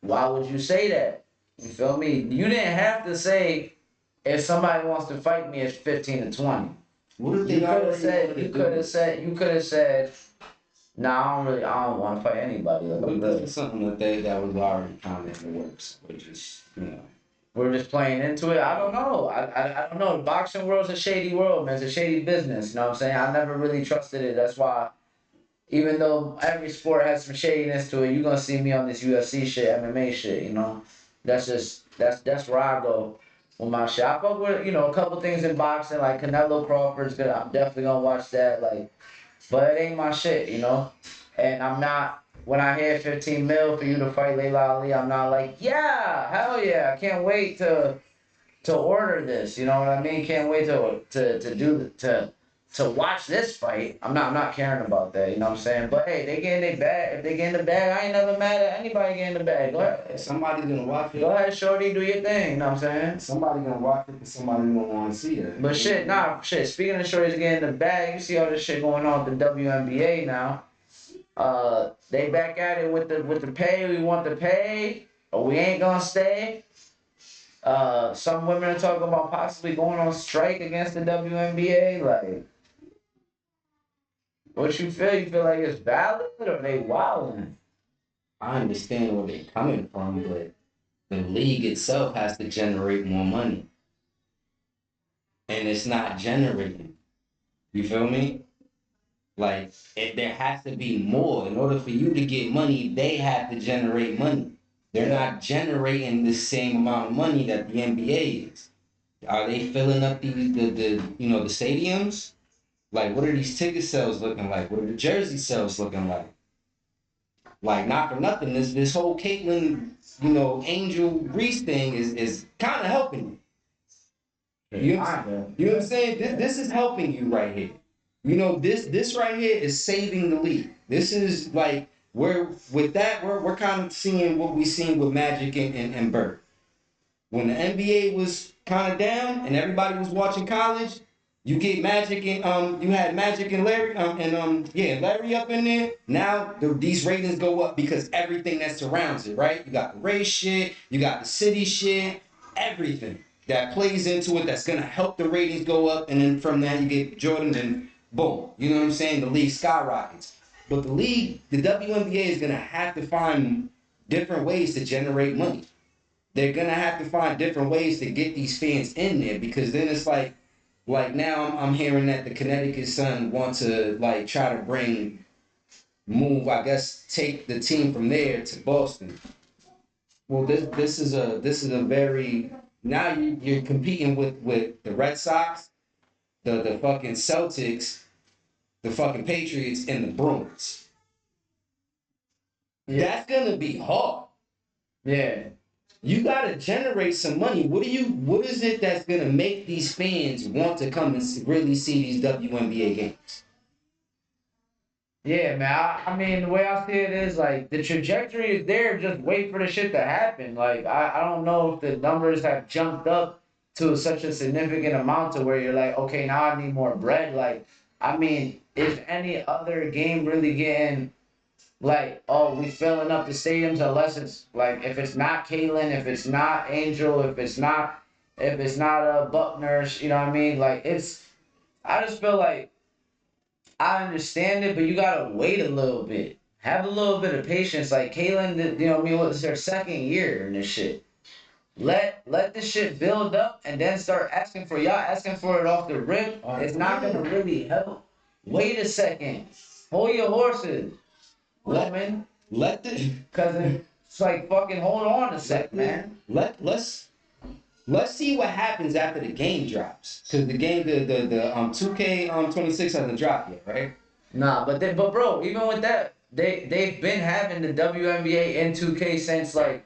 why would you say that? You feel me? You didn't have to say if somebody wants to fight me, it's 15 to 20. What if You they could have already said. wanted You to could do? have said. Nah, I don't want to fight anybody. Like, What I'm if good. this is something that was already kind of in the works, which is, you know. We're just playing into it. I don't know. I don't know. The boxing world's a shady world, man. It's a shady business. You know what I'm saying? I never really trusted it. That's why, even though every sport has some shadiness to it, you're gonna see me on this UFC shit, MMA shit. You know, that's where I go with my shit. I fuck with a couple things in boxing like Canelo Crawford's good. I'm definitely gonna watch that. Like, but it ain't my shit. And I'm not. When I hear 15 mil for you to fight Layla Ali, I'm not like, yeah, hell yeah, I can't wait to order this. You know what I mean? Can't wait to watch this fight. I'm not caring about that. You know what I'm saying? But hey, they get in their bag. If they get in the bag, I ain't never mad at anybody getting in the bag. Go ahead. Somebody's gonna watch it. Go ahead, shorty, do your thing. You know what I'm saying? Somebody's gonna watch it, and somebody don't want to see it. But shit. Speaking of shorties getting in the bag, you see all this shit going on with the WNBA now. They back at it with the pay. We want the pay, or we ain't gonna stay. Some women are talking about possibly going on strike against the WNBA. Like, what you feel? You feel like it's valid, or they wilding? I understand where they're coming from, but the league itself has to generate more money. And it's not generating. You feel me? Like, there has to be more. In order for you to get money, they have to generate money. They're not generating the same amount of money that the NBA is. Are they filling up the stadiums? Like, what are these ticket sales looking like? What are the jersey sales looking like? Like, not for nothing, this whole Caitlyn, Angel Reese thing is kind of helping you. You know what I'm saying? This is helping you right here. This right here is saving the league. This is like we're kind of seeing what we seen with Magic and Bird. When the NBA was kind of down and everybody was watching college, you get Magic and you had Magic and Larry Larry up in there. Now these ratings go up because everything that surrounds it, right? You got the race shit, you got the city shit, everything that plays into it that's gonna help the ratings go up, and then from that you get Jordan and boom, you know what I'm saying? The league skyrockets. But the WNBA is gonna have to find different ways to generate money. They're gonna have to find different ways to get these fans in there, because then it's like now I'm hearing that the Connecticut Sun want to try to take the team from there to Boston. Well, this is a very, now you're competing with the Red Sox, the fucking Celtics, the fucking Patriots, and the Bruins. Yeah. That's gonna be hard. Yeah. You gotta generate some money. What is it that's gonna make these fans want to come and really see these WNBA games? Yeah, man. I mean, the way I see it is like the trajectory is there. Just wait for the shit to happen. Like I don't know if the numbers have jumped up to such a significant amount to where you're like, okay, now I need more bread. Like, I mean, is any other game really getting like, oh, we filling up the stadiums, unless it's like, if it's not Caitlyn, if it's not Angel, if it's not Buckner, you know what I mean? Like, I just feel like I understand it, but you gotta wait a little bit. Have a little bit of patience. Like Caitlyn, you know what I mean? It's her second year in this shit. Let this shit build up and then start asking for y'all asking for it off the rip. It's not gonna really help. Wait a second. Hold your horses. Woman. Cause it's like fucking hold on a sec, man. Let's see what happens after the game drops. Cause the 2K 26 hasn't dropped yet, right? Nah, but bro, even with that, they've been having the WNBA in 2K since like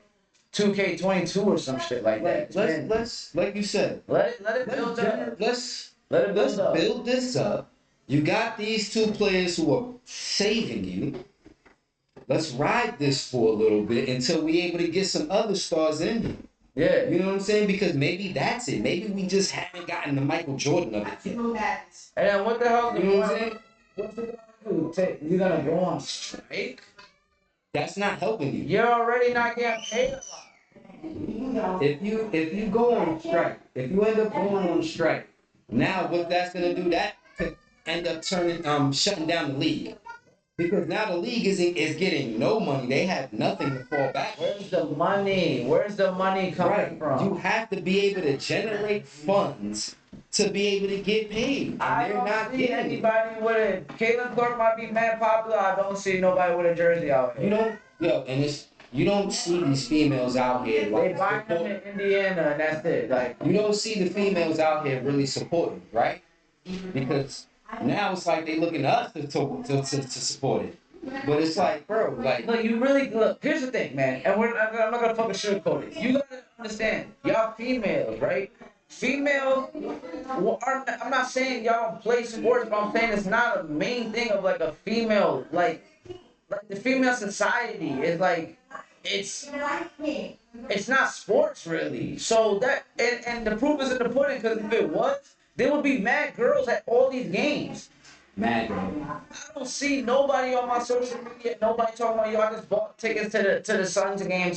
2K22 or some shit like that. Let's like you said. Let it build up. Let's build this up. You got these two players who are saving you. Let's ride this for a little bit until we able to get some other stars in here. Yeah. You know what I'm saying? Because maybe that's it. Maybe we just haven't gotten the Michael Jordan of it yet. And then what the hell? You know what I'm saying? What's it gonna do? You gonna go on strike? That's not helping you. You're already not getting paid a lot. If you go on strike, if you end up going on strike, now what that's gonna do, that could end up shutting down the league. Because now the league is getting no money. They have nothing to fall back. Where's the money? Where's the money coming from? You have to be able to generate funds to be able to get paid. And I don't see anybody with it. Caitlyn Clark might be mad popular. I don't see nobody with a jersey out here. You don't see these females out here. They buy them in Indiana and that's it. Like, you don't see the females out here really supporting, right? Because now it's like they looking at us to support it. But it's like, bro, like, look, here's the thing, man, and I'm not gonna fucking sugarcoat it. You gotta understand, y'all females, right? Females, I'm not saying y'all don't play sports, but I'm saying it's not a main thing of like a female, like the female society is like, it's not sports really. So that, and the proof is in the pudding, because if it was, there would be mad girls at all these games. Mad girls. I don't see nobody on my social media, nobody talking about, yo, I just bought tickets to the Suns game,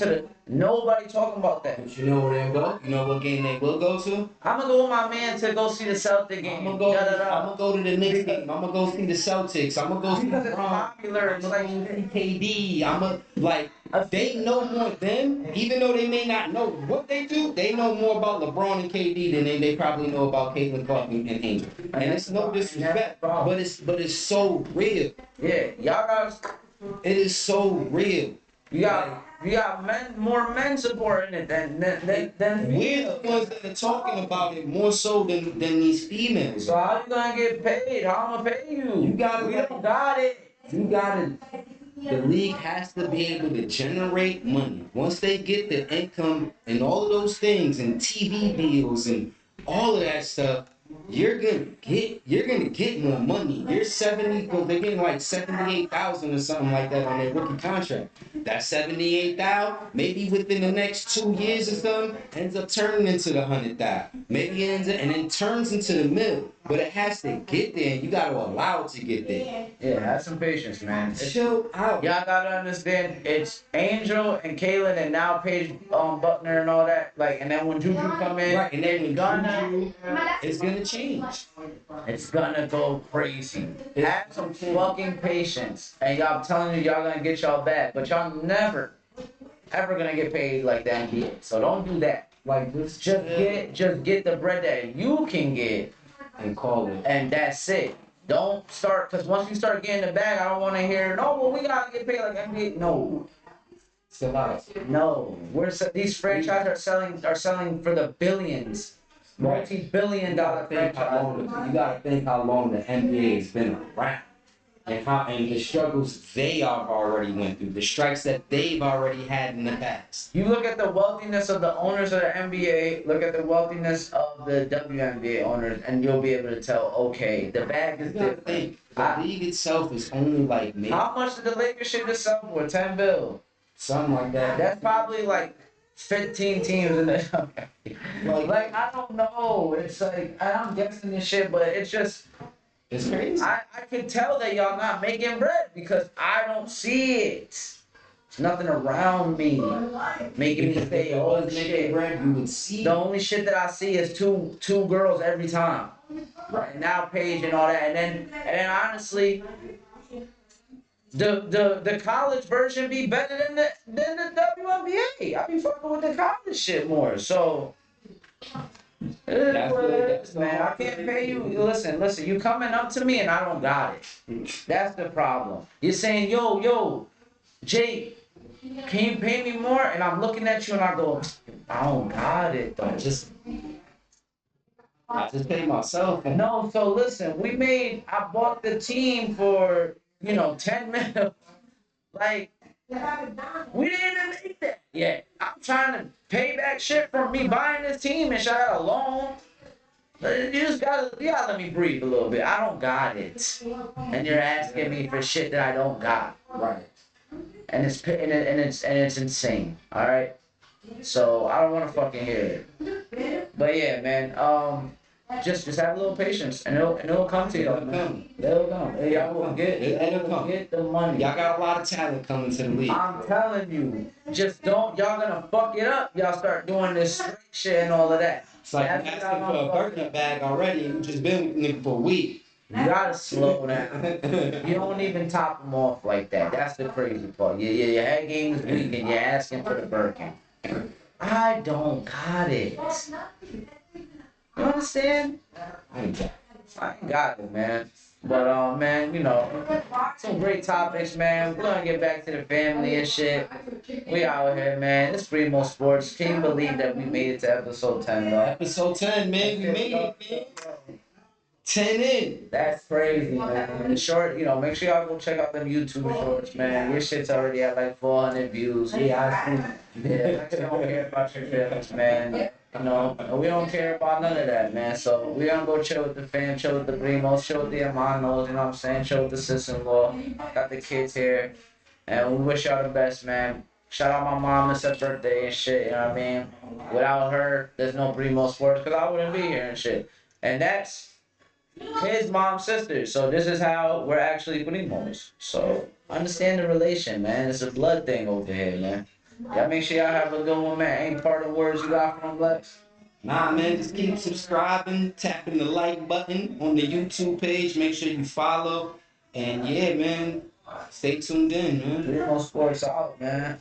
nobody talking about that. But you know where they'll go? You know what game they will go to? I'm gonna go with my man to go see the Celtic game. I'm gonna go to the Knicks game. I'm gonna go see the Celtics. I'm gonna go see because it's popular. It's like KD. They know more them, even though they may not know what they do. They know more about LeBron and KD than they probably know about Caitlin Clark and Angel. And it's no disrespect, but it's so real. Yeah, y'all guys, It is so real. you got more men supporting it than We're the ones that are talking about it more so than these females. So how you gonna get paid? How I'm gonna pay you? You gotta We let- don't got it. You gotta. The league has to be able to generate money. Once they get the income and all of those things and TV deals and all of that stuff, you're gonna get more money. You're 70 because they're getting like 78,000 or something like that on their rookie contract. That 78,000, maybe within the next 2 years or something, ends up turning into the 100,000. Maybe it ends up and then turns into the mill. But it has to get there, and you gotta allow it to get there. Yeah, have some patience, man. Chill out. Y'all gotta understand, it's Angel and Kaylin and now Paige Buckner and all that. Like, and then when Juju come in, Right, and then when gonna, it's gonna change. it's gonna go crazy. Have some fucking patience, and y'all, I'm telling you, y'all gonna get y'all back. But y'all never, ever gonna get paid like the NBA. So don't do that. Like, just get the bread that you can get. And call it. And that's it. Don't start, because once you start getting the bag, I don't want to hear, no, well, we gotta get paid like NBA. No, It's a lot. no. These franchises are selling for the billions, multi-billion-dollar You franchises. gotta think how long the NBA has been around. And the struggles they have already went through, the strikes that they've already had in the past. You look at the wealthiness of the owners of the NBA, look at the wealthiness of the WNBA owners, and you'll be able to tell, okay, the bag is You gotta different. think, the league itself is only like maybe How much did the Lakers shit just sell for? 10 bill. something like that. That's probably like 15 teams in the like I don't know. It's like I'm guessing this shit, but it's just It's crazy. I can tell that y'all not making bread because I don't see it. There's nothing around me making me If say, it oh was making shit. bread, you would see. The only shit that I see is two girls every time. Right. And now Paige and all that. And then honestly, the college version be better than the WNBA. I be fucking with the college shit more. So it is what it is, man. I can't pay you. Listen, you coming up to me and I don't got it. That's the problem. You're saying, yo, Jake, can you pay me more? And I'm looking at you and I go, I don't got it though. I just pay myself. And No, so listen, I bought the team for, 10 mil. Like, we didn't even make that yet. I'm trying to pay back shit from me buying this team and shit. I got a loan. You gotta let me breathe a little bit. I don't got it. And you're asking me for shit that I don't got. right. And it's insane. Alright? So I don't wanna fucking hear it. But yeah, man, just have a little patience and it'll come to y'all, man. It'll come. Y'all will get the money. Y'all got a lot of talent coming to the league. I'm telling you, y'all gonna fuck it up. Y'all start doing this straight shit and all of that. It's like That's you what asking y'all for a gonna fuck birthday up. bag already, and you just been with the nigga for a week. You gotta slow down. You don't even top them off like that. That's the crazy part. Your head game is weak and you're asking for the Birkin. I don't got it. You understand? I ain't got it, man. But man, some great topics, man. We're gonna get back to the family and shit. We out here, man. It's Primo Sports. Can you believe that we made it to episode 10, though? Episode 10, man. We made it, man. 10 in. That's crazy, man. And short, make sure y'all go check out them YouTube shorts, man. Your shit's already at like 400 views. Yeah, I see. Yeah, I don't care about your feelings, man. We don't care about none of that, man. So we gonna go chill with the fam, chill with the primos, chill with the hermanos, you know what I'm saying? Chill with the sister-in-law. Got the kids here. And we wish y'all the best, man. Shout out my mom, it's her birthday and shit, you know what I mean? Without her, there's no Primo Sports, because I wouldn't be here and shit. And that's his mom's sister. So this is how we're actually primos. So understand the relation, man. It's a blood thing over here, man. Y'all make sure y'all have a good one, man. Ain't part of words you got from Lex? Nah, man, just keep subscribing, tapping the like button on the YouTube page. Make sure you follow. And yeah, man, Stay tuned in, man. Three more sports out, man.